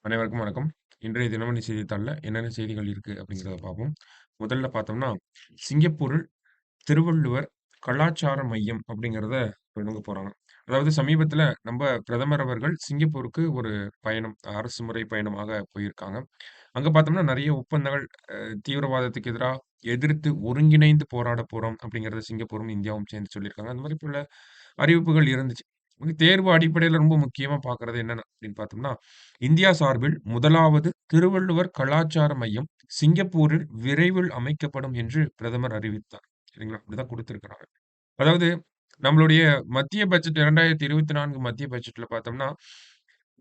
அனைவருக்கும் வணக்கம். இன்றைய தினமணி செய்தித்தாள்ல என்னென்ன செய்திகள் இருக்கு அப்படிங்கிறத பார்ப்போம். முதல்ல பார்த்தோம்னா, சிங்கப்பூரில் திருவள்ளுவர் கலாச்சார மையம் அப்படிங்கிறத தொடங்க போறாங்க. அதாவது சமீபத்தில நம்ப பிரதமர் அவர்கள் சிங்கப்பூருக்கு ஒரு பயணம், அரசு முறை பயணமாக போயிருக்காங்க. அங்க பார்த்தோம்னா நெறைய ஒப்பந்தங்கள் தீவிரவாதத்துக்கு எதிர்த்து ஒருங்கிணைந்து போராட போறோம் அப்படிங்கிறத சிங்கப்பூரும், இந்தியாவும் சேர்ந்து சொல்லியிருக்காங்க. அந்த மாரி பல அறிவிப்புகள் இருந்துச்சு. தேர்வு அடிப்படையில ரொம்ப முக்கியமா பார்க்கிறது என்னன்னு அப்படின்னு பார்த்தோம்னா, இந்தியா சார்பில் முதலாவது திருவள்ளுவர் கலாச்சார மையம் சிங்கப்பூரில் விரைவில் அமைக்கப்படும் என்று பிரதமர் அறிவித்தார். சரிங்களா? இப்படிதான் குடுத்திருக்கிறாங்க. அதாவது நம்மளுடைய மத்திய பட்ஜெட் 2024 மத்திய பட்ஜெட்ல பார்த்தோம்னா,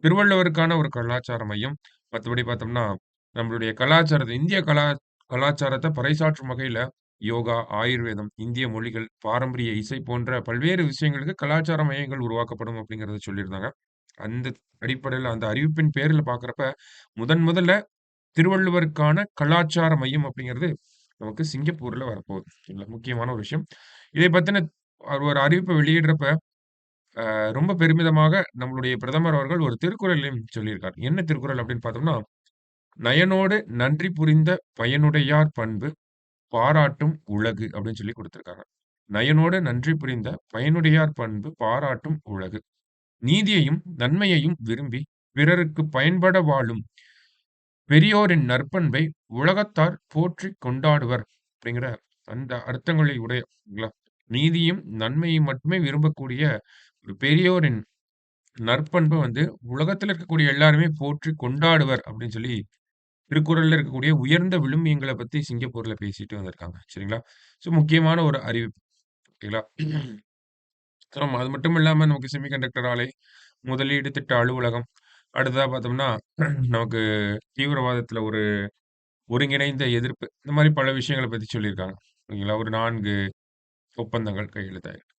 திருவள்ளுவருக்கான ஒரு கலாச்சார மையம். மத்தபடி பார்த்தோம்னா, நம்மளுடைய கலாச்சாரத்த கலாச்சாரத்த பறைசாற்றும் வகையில யோகா, ஆயுர்வேதம், இந்திய மொழிகள், பாரம்பரிய இசை போன்ற பல்வேறு விஷயங்களுக்கு கலாச்சார மையங்கள் உருவாக்கப்படும் அப்படிங்கிறத சொல்லியிருந்தாங்க. அந்த அடிப்படையில அந்த அறிவிப்பின் பேர்ல பார்க்கிறப்ப, முதல்ல திருவள்ளுவருக்கான கலாச்சார மையம் அப்படிங்கிறது நமக்கு சிங்கப்பூர்ல வரப்போகுது. சரிங்களா? முக்கியமான ஒரு விஷயம். இதை பத்தின ஒரு அறிவிப்ப வெளியிடுறப்ப, ரொம்ப பெருமிதமாக நம்மளுடைய பிரதமர் அவர்கள் ஒரு திருக்குறளையும் சொல்லியிருக்கார். என்ன திருக்குறள் அப்படின்னு பார்த்தோம்னா, "நயனோடு நன்றி புரிந்த பயனுடையார் பண்பு பாராட்டும் உலகு" அப்படின்னு சொல்லி குடுத்திருக்காங்க. "நயனோடு நன்றி புரிந்த பயனுடையார் பண்பு பாராட்டும் உலகு. நீதியையும் நன்மையையும் விரும்பி பிறருக்குப் பயன்பட வாழும் பெரியோரின் நற்பண்பை உலகத்தார் போற்றிக் கொண்டாடுவர்." அப்படிங்கிற அந்த அர்த்தங்களை ங்களா நீதியும், நன்மையும் மட்டுமே விரும்பக்கூடிய ஒரு பெரியோரின் நற்பண்ப வந்து உலகத்துல இருக்கக்கூடிய எல்லாருமே போற்றி கொண்டாடுவர் அப்படின்னு சொல்லி திருக்குறள்ல இருக்கக்கூடிய உயர்ந்த விழுமியங்கள பத்தி சிங்கப்பூர்ல பேசிட்டு வந்திருக்காங்க. சரிங்களா? ஸோ முக்கியமான ஒரு அறிவிப்பு. ஓகேங்களா? ஆமா. அது மட்டும் இல்லாம நமக்கு செமிகண்டக்டர் ஆலை, முதலீடு திட்ட அலுவலகம், அடுத்ததா பார்த்தோம்னா, நமக்கு தீவிரவாதத்துல ஒரு ஒருங்கிணைந்த எதிர்ப்பு. இந்த மாரி பல விஷயங்கள பத்தி சொல்லியிருக்காங்க. ஓகேங்களா? ஒரு 4 ஒப்பந்தங்கள் கையெழுத்தாயிருக்கு.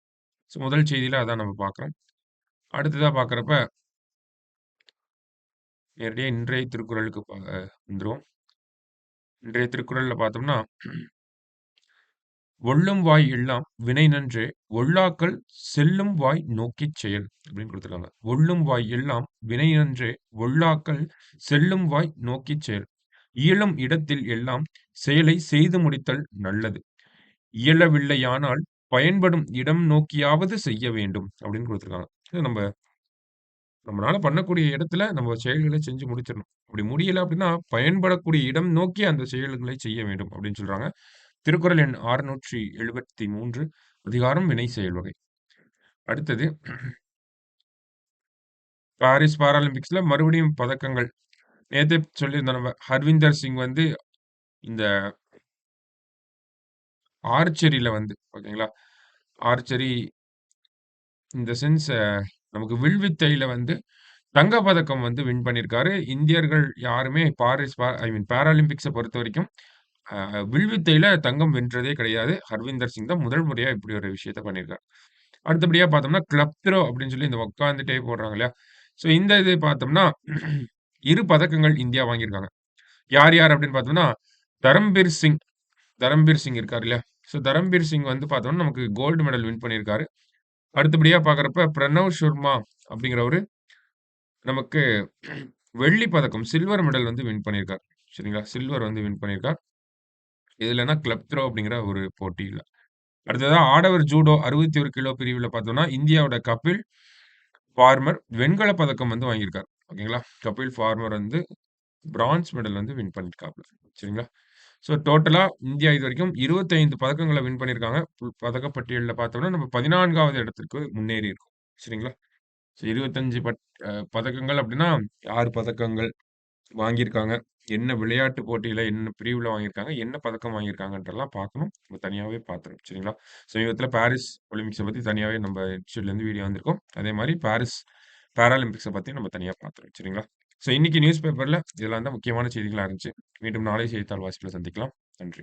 ஸோ முதல் செய்தியில அதான் நம்ம பார்க்குறோம். அடுத்ததா பார்க்குறப்ப, நேரடியா இன்றைய திருக்குறளுக்கு வந்துருவோம். இன்றைய திருக்குறள்ல பார்த்தோம்னா, "ஒல்லும் வாய் எல்லாம் வினை நன்றே ஒல்லாக்கல் செல்லும் வாய் நோக்கிச் செயல்" அப்படின்னு குடுத்துருக்காங்க. "ஒல்லும் வாய் எல்லாம் வினை நன்றே ஒல்லாக்கல் செல்லும் வாய் நோக்கிச் செயல். இயலும் இடத்தில் எல்லாம் செயலைச் செய்து முடித்தல் நல்லது. இயலவில்லையானால் பயன்படும் இடம் நோக்கியாவது செய்ய வேண்டும்" அப்படின்னு குடுத்துருக்காங்க. இது நம்மனால பண்ணக்கூடிய இடத்துல நம்ம செயல்கள செஞ்சு முடிச்சிடணும். அப்படி முடியல அப்படின்னா, பயன்படக்கூடிய இடம் நோக்கி அந்த செயல்களை செய்ய வேண்டும் அப்படின்னு சொல்றாங்க. திருக்குறள் எண் 673 அதிகாரம் வினை செயல் வகை. அடுத்தது பாரிஸ் பாராலிம்பிக்ஸ்ல மறுபடியும் பதக்கங்கள். நேத்தே சொல்லியிருந்தோம் நம்ம. ஹர்விந்தர் சிங் வந்து இந்த ஆர்ச்சரில வந்து ஓகேங்களா? ஆர்ச்சரி இன் த சென்ஸ் நமக்கு வில்வித்தையில வந்து தங்க பதக்கம் வந்து வின் பண்ணியிருக்காரு. இந்தியர்கள் யாருமே பாரிஸ் ஐ மீன் பாராலிம்பிக்ஸ பொறுத்தவரைக்கும் அ வில்வித்தையில தங்கம் வென்றதே கிடையாது. ஹர்விந்தர் சிங் தான் முதல் முறையா இப்படி ஒரு விஷயத்த பண்ணியிருக்காரு. அடுத்தபடியா பார்த்தோம்னா, கிளப் த்ரோ அப்படின்னு சொல்லி இந்த உட்காந்துட்டே போடுறாங்க இல்லையா? ஸோ இந்த இது பார்த்தோம்னா, 2 பதக்கங்கள் இந்தியா வாங்கியிருக்காங்க. யார் யார் அப்படின்னு பார்த்தோம்னா, தரம்பீர் சிங் தரம்பீர் சிங் இருக்காரு இல்லையா? ஸோ தரம்பீர் சிங் வந்து பார்த்தோம்னா, நமக்கு கோல்டு மெடல் வின் பண்ணியிருக்காரு. அடுத்தபடியா பார்க்குறப்ப பிரணவ் ஷர்மா அப்படிங்கிறவரு நமக்கு வெள்ளி பதக்கம், சில்வர் மெடல் வந்து வின் பண்ணியிருக்கார். சரிங்களா? சில்வர் வந்து வின் பண்ணியிருக்கார். எதுலன்னா கிளப் த்ரோ அப்படிங்கிற ஒரு போட்டியில. அடுத்ததா ஆடவர் ஜூடோ 61 கிலோ பிரிவுல பார்த்தோம்னா, இந்தியாவோட கபில் பார்மர் வெண்கல பதக்கம் வந்து வாங்கியிருக்கார். ஓகேங்களா? கபில் பார்மர் வந்து பிரான்ஸ் மெடல் வந்து வின் பண்ணியிருக்காப்ல. சரிங்களா? ஸோ டோட்டலா இந்தியா இதுவரைக்கும் 25 பதக்கங்கள வின் பண்ணியிருக்காங்க. பதக்கப்பட்டியல்ல பார்த்தோம்னா, நம்ம 14வது இடத்திற்கு முன்னேறி இருக்கோம். சரிங்களா? ஸோ 25 பதக்கங்கள் அப்படின்னா, 6 பதக்கங்கள் வாங்கியிருக்காங்க. என்ன விளையாட்டு போட்டியில, என்ன பிரிவுல வாங்கியிருக்காங்க, என்ன பதக்கம் வாங்கியிருக்காங்கன்றதெல்லாம் பார்க்கணும். நம்ம தனியாவே பார்த்துறோம். சரிங்களா? சமீபத்தில பாரிஸ் ஒலிம்பிக்ஸ பத்தி தனியாவே நம்ம இன்ஸ்டிடியூட்லேருந்து வீடியோ வந்திருக்கும். அதே மாரி பாரிஸ் பாராலிம்பிக்ஸ பத்தி நம்ம தனியா பார்த்துறோம். சரிங்களா? ஸோ இன்னைக்கு நியூஸ் பேப்பர்ல இதெல்லாம் தான் முக்கியமான செய்திகளா இருந்துச்சு. மீண்டும் நாளை செய்தித்தாள் வாசிப்புல சந்திக்கலாம். நன்றி.